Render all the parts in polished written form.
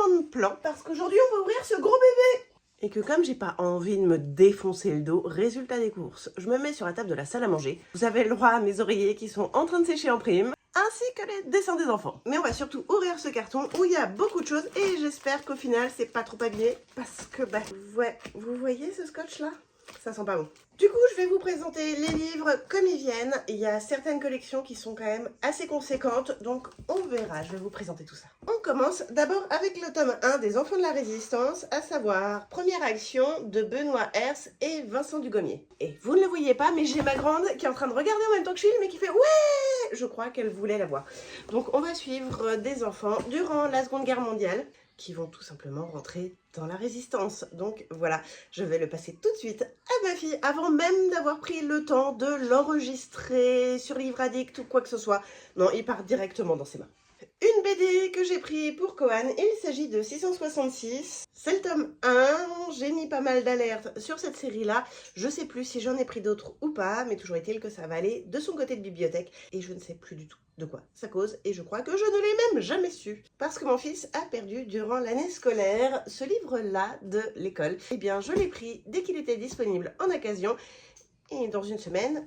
changement de plan parce qu'aujourd'hui on va ouvrir ce gros bébé. Et que comme j'ai pas envie de me défoncer le dos, résultat des courses, je me mets sur la table de la salle à manger. Vous avez le droit à mes oreillers qui sont en train de sécher en prime, ainsi que les dessins des enfants. Mais on va surtout ouvrir ce carton où il y a beaucoup de choses et j'espère qu'au final c'est pas trop abîmé parce que ouais, vous voyez ce scotch là? Ça sent pas bon. Du coup, je vais vous présenter les livres comme ils viennent. Il y a certaines collections qui sont quand même assez conséquentes, donc on verra. Je vais vous présenter tout ça. On commence d'abord avec le tome 1 des Enfants de la Résistance, à savoir Première Action de Benoît Hers et Vincent Dugommier. Et vous ne le voyez pas, mais j'ai ma grande qui est en train de regarder en même temps que je filme et qui fait « Ouais !» Je crois qu'elle voulait la voir. Donc on va suivre des enfants durant la Seconde Guerre mondiale qui vont tout simplement rentrer dans la résistance. Donc voilà, je vais le passer tout de suite à ma fille avant même d'avoir pris le temps de l'enregistrer sur Livre Addict ou quoi que ce soit. Non, il part directement dans ses mains. Une BD que j'ai pris pour Kohan, il s'agit de 666. C'est le tome 1, j'ai mis pas mal d'alertes sur cette série-là. Je sais plus si j'en ai pris d'autres ou pas, mais toujours est-il que ça va aller de son côté de bibliothèque et je ne sais plus du tout de quoi ça cause et je crois que je ne l'ai même jamais su. Parce que mon fils a perdu durant l'année scolaire ce livre-là de l'école. Eh bien, je l'ai pris dès qu'il était disponible en occasion. Et dans une semaine,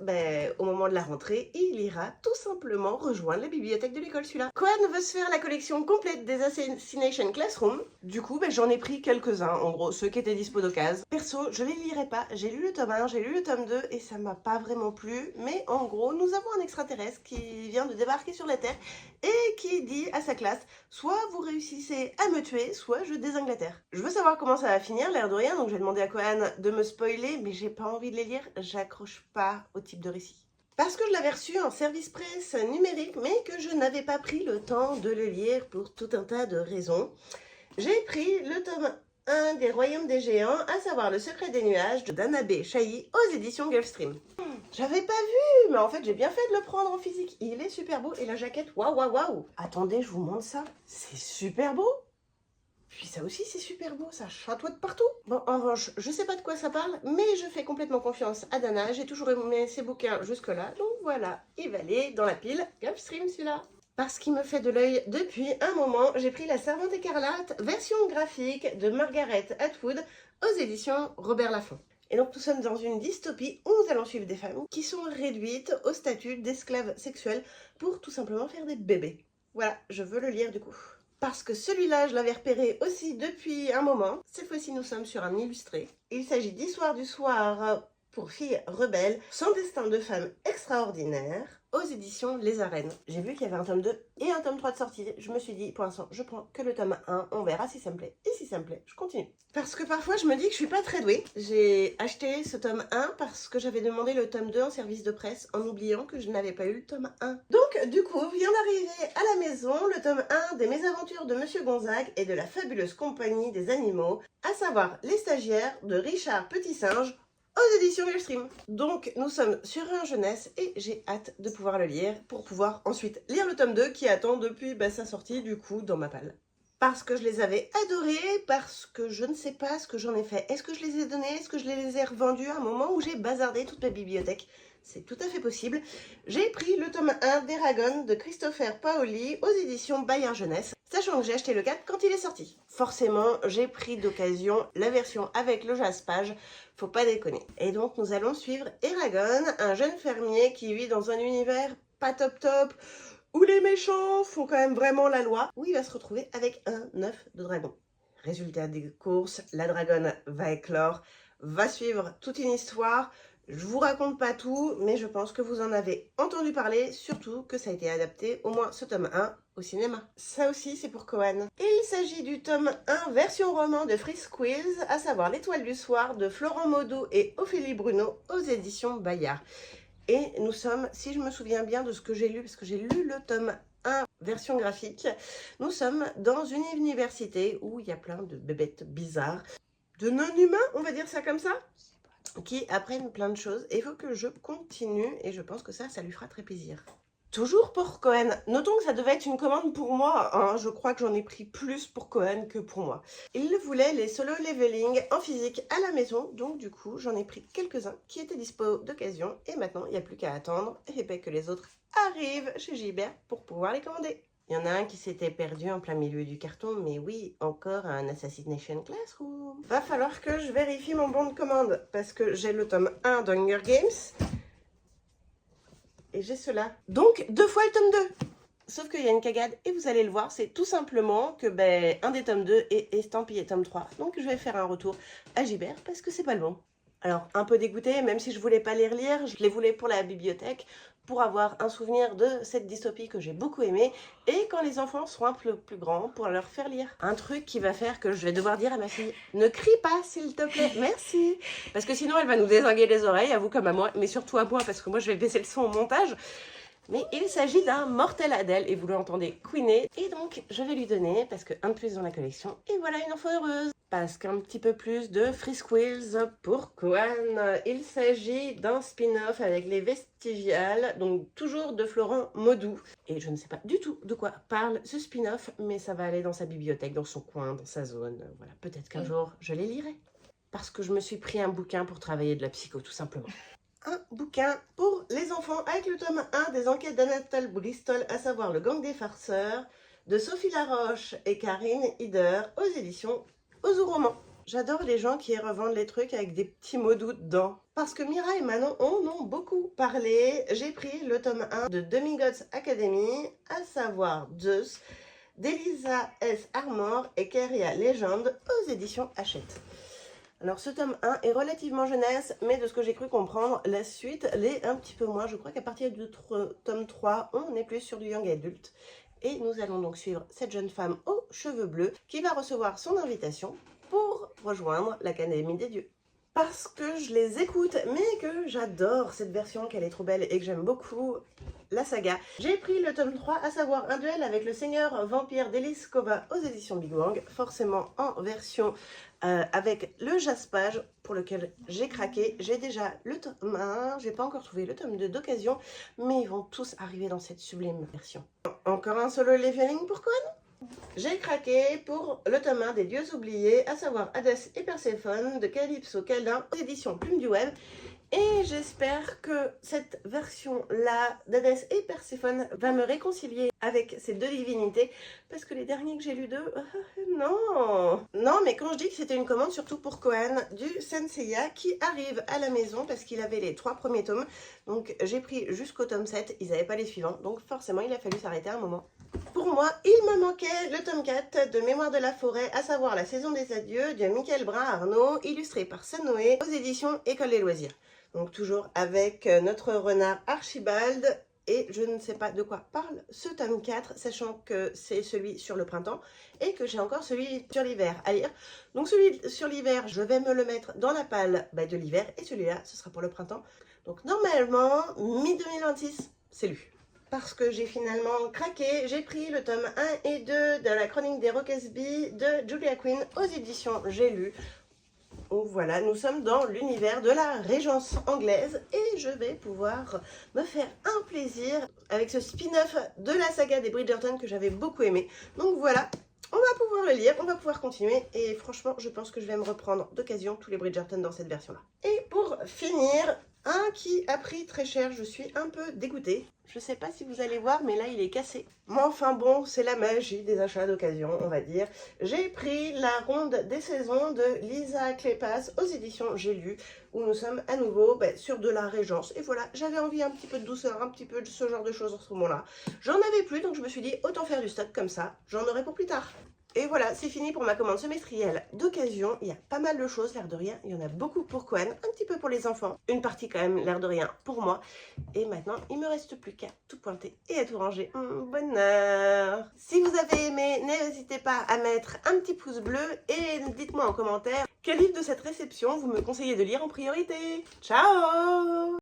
au moment de la rentrée, il ira tout simplement rejoindre la bibliothèque de l'école celui-là. Kohan veut se faire la collection complète des Assassination Classroom. Du coup, j'en ai pris quelques-uns, en gros, ceux qui étaient dispo d'occasion. Perso, je les lirai pas. J'ai lu le tome 1, j'ai lu le tome 2 et ça m'a pas vraiment plu. Mais en gros, nous avons un extraterrestre qui vient de débarquer sur la Terre et qui dit à sa classe, soit vous réussissez à me tuer, soit je désingue la Terre. Je veux savoir comment ça va finir, l'air de rien, donc je vais demander à Kohan de me spoiler, mais j'ai pas envie de les lire, j'accroche pas au type de récit. Parce que je l'avais reçu en service presse numérique, mais que je n'avais pas pris le temps de le lire pour tout un tas de raisons, j'ai pris le tome 1 des Royaumes des Géants, à savoir Le Secret des Nuages d'Anna B. Chailly aux éditions Gulfstream. J'avais pas vu, mais en fait j'ai bien fait de le prendre en physique. Il est super beau et la jaquette, waouh waouh waouh. Attendez, je vous montre ça. C'est super beau. Puis ça aussi c'est super beau, ça chatoie de partout. Bon, en revanche, je sais pas de quoi ça parle, mais je fais complètement confiance à Dana. J'ai toujours aimé ses bouquins jusque-là, donc voilà, il va aller dans la pile Gulfstream celui-là. Parce qu'il me fait de l'œil depuis un moment, j'ai pris La Servante écarlate, version graphique de Margaret Atwood aux éditions Robert Laffont. Et donc nous sommes dans une dystopie où nous allons suivre des femmes qui sont réduites au statut d'esclaves sexuels pour tout simplement faire des bébés. Voilà, je veux le lire du coup. Parce que celui-là, je l'avais repéré aussi depuis un moment. Cette fois-ci, nous sommes sur un illustré. Il s'agit d'Histoire du soir pour filles rebelles, sans destin de femme extraordinaire, aux éditions Les Arènes. J'ai vu qu'il y avait un tome 2 et un tome 3 de sortie. Je me suis dit, pour l'instant, je prends que le tome 1. On verra si ça me plaît. Et si ça me plaît, je continue. Parce que parfois, je me dis que je suis pas très douée. J'ai acheté ce tome 1 parce que j'avais demandé le tome 2 en service de presse en oubliant que je n'avais pas eu le tome 1. Donc, du coup, vient d'arriver à la maison le tome 1 des Mésaventures de Monsieur Gonzague et de la fabuleuse compagnie des animaux, à savoir Les Stagiaires de Richard Petit-Singe, aux éditions Gulfstream. Donc nous sommes sur un jeunesse et j'ai hâte de pouvoir le lire pour pouvoir ensuite lire le tome 2 qui attend depuis sa sortie du coup dans ma palle. Parce que je les avais adorés, parce que je ne sais pas ce que j'en ai fait. Est-ce que je les ai donnés? Est-ce que je les ai revendus à un moment où j'ai bazardé toute ma bibliothèque? C'est tout à fait possible. J'ai pris le tome 1 d'Eragon de Christopher Paoli aux éditions Bayard Jeunesse, sachant que j'ai acheté le 4 quand il est sorti. Forcément, j'ai pris d'occasion la version avec le jaspage, faut pas déconner. Et donc nous allons suivre Eragon, un jeune fermier qui vit dans un univers pas top top, où les méchants font quand même vraiment la loi, où il va se retrouver avec un œuf de dragon. Résultat des courses, la dragonne va éclore, va suivre toute une histoire. Je vous raconte pas tout, mais je pense que vous en avez entendu parler, surtout que ça a été adapté, au moins ce tome 1, au cinéma. Ça aussi, c'est pour Kohan. Il s'agit du tome 1 version roman de Freeze Quiz, à savoir L'Étoile du Soir de Florent Maudoux et Ophélie Bruno aux éditions Bayard. Et nous sommes, si je me souviens bien de ce que j'ai lu, parce que j'ai lu le tome 1 version graphique, nous sommes dans une université où il y a plein de bébêtes bizarres, de non-humains, on va dire ça comme ça, qui apprennent plein de choses. Et il faut que je continue et je pense que ça lui fera très plaisir. Toujours pour Kohan. Notons que ça devait être une commande pour moi, hein. Je crois que j'en ai pris plus pour Kohan que pour moi. Il voulait les solo leveling en physique à la maison, donc du coup j'en ai pris quelques-uns qui étaient dispo d'occasion et maintenant il n'y a plus qu'à attendre que les autres arrivent chez Gilbert pour pouvoir les commander. Il y en a un qui s'était perdu en plein milieu du carton, mais oui, encore un Assassination Classroom. Va falloir que je vérifie mon bon de commande, parce que j'ai le tome 1 d'Hunger Games, et j'ai cela. Donc, 2 fois le tome 2. Sauf qu'il y a une cagade, et vous allez le voir, c'est tout simplement que un des tomes 2 est estampillé tome 3. Donc, je vais faire un retour à Gibert, parce que c'est pas le bon. Alors, un peu dégoûtée, même si je voulais pas les relire, je les voulais pour la bibliothèque, pour avoir un souvenir de cette dystopie que j'ai beaucoup aimée, et quand les enfants seront un peu plus grands, pour leur faire lire. Un truc qui va faire que je vais devoir dire à ma fille, ne crie pas s'il te plaît, merci. Parce que sinon elle va nous dézinguer les oreilles, à vous comme à moi, mais surtout à moi, parce que moi je vais baisser le son au montage. Mais il s'agit d'un Mortel Adèle, et vous l'entendez couiner, et donc je vais lui donner, parce que un de plus dans la collection, et voilà une enfant heureuse. Parce qu'un petit peu plus de Freesquills pour Koan. Il s'agit d'un spin-off avec les Vestigiales, donc toujours de Florent Maudou. Et je ne sais pas du tout de quoi parle ce spin-off, mais ça va aller dans sa bibliothèque, dans son coin, dans sa zone. Voilà, peut-être qu'un jour je les lirai. Parce que je me suis pris un bouquin pour travailler de la psycho, tout simplement. Un bouquin pour les enfants avec le tome 1 des enquêtes d'Anatole Bristol, à savoir Le Gang des farceurs, de Sophie Laroche et Karine Hider, aux éditions Ozu Roman. J'adore les gens qui revendent les trucs avec des petits mots doux dedans. Parce que Mira et Manon en ont beaucoup parlé. J'ai pris le tome 1 de Demigods Academy, à savoir Zeus, d'Elisa S. Armor et Keria Legend, aux éditions Hachette. Alors ce tome 1 est relativement jeunesse, mais de ce que j'ai cru comprendre, la suite l'est un petit peu moins. Je crois qu'à partir du tome 3, on est plus sur du young adulte. Et nous allons donc suivre cette jeune femme aux cheveux bleus qui va recevoir son invitation pour rejoindre l'Académie des Dieux. Parce que je les écoute, mais que j'adore cette version, qu'elle est trop belle et que j'aime beaucoup la saga. J'ai pris le tome 3, à savoir Un duel avec le seigneur vampire d'Elise Kova, aux éditions Big Bang, forcément en version avec le jaspage pour lequel j'ai craqué. J'ai déjà le tome 1, j'ai pas encore trouvé le tome 2 d'occasion, mais ils vont tous arriver dans cette sublime version. Encore un solo leveling pour Koan. J'ai craqué pour le tome 1 des Dieux oubliés, à savoir Hadès et Perséphone de Calypso Caldin, aux éditions Plume du Web. Et j'espère que cette version-là d'Hadès et Perséphone va me réconcilier avec ces deux divinités, parce que les derniers que j'ai lus d'eux, non. Non, mais quand je dis que c'était une commande, surtout pour Koan, du Senseiya, qui arrive à la maison, parce qu'il avait les 3 premiers tomes, donc j'ai pris jusqu'au tome 7, ils n'avaient pas les suivants, donc forcément il a fallu s'arrêter un moment. Pour moi, il me manquait le tome 4 de Mémoire de la forêt, à savoir La saison des adieux de Michael Brun-Arnaud, illustré par Sanoé, aux éditions École des loisirs. Donc toujours avec notre renard Archibald, et je ne sais pas de quoi parle ce tome 4, sachant que c'est celui sur le printemps et que j'ai encore celui sur l'hiver à lire. Donc celui sur l'hiver, je vais me le mettre dans la palle de l'hiver, et celui-là, ce sera pour le printemps. Donc normalement, mi-2026, c'est lu. Parce que j'ai finalement craqué, j'ai pris le tome 1 et 2 de la chronique des Roquesby de Julia Quinn, aux éditions J'ai lu. Donc voilà, nous sommes dans l'univers de la Régence anglaise, et je vais pouvoir me faire un plaisir avec ce spin-off de la saga des Bridgerton que j'avais beaucoup aimé. Donc voilà, on va pouvoir le lire, on va pouvoir continuer, et franchement, je pense que je vais me reprendre d'occasion tous les Bridgerton dans cette version-là. Et pour finir, un qui a pris très cher, je suis un peu dégoûtée. Je sais pas si vous allez voir, mais là il est cassé. Mais enfin bon, c'est la magie des achats d'occasion, on va dire. J'ai pris La ronde des saisons de Lisa Kleypas, aux éditions J'ai lu, où nous sommes à nouveau sur de la Régence. Et voilà, j'avais envie un petit peu de douceur, un petit peu de ce genre de choses en ce moment-là. J'en avais plus, donc je me suis dit, autant faire du stock comme ça, j'en aurai pour plus tard. Et voilà, c'est fini pour ma commande semestrielle d'occasion. Il y a pas mal de choses, l'air de rien. Il y en a beaucoup pour Koan, un petit peu pour les enfants. Une partie quand même, l'air de rien, pour moi. Et maintenant, il me reste plus qu'à tout pointer et à tout ranger. Bonheur! Si vous avez aimé, n'hésitez pas à mettre un petit pouce bleu et dites-moi en commentaire quel livre de cette réception vous me conseillez de lire en priorité. Ciao!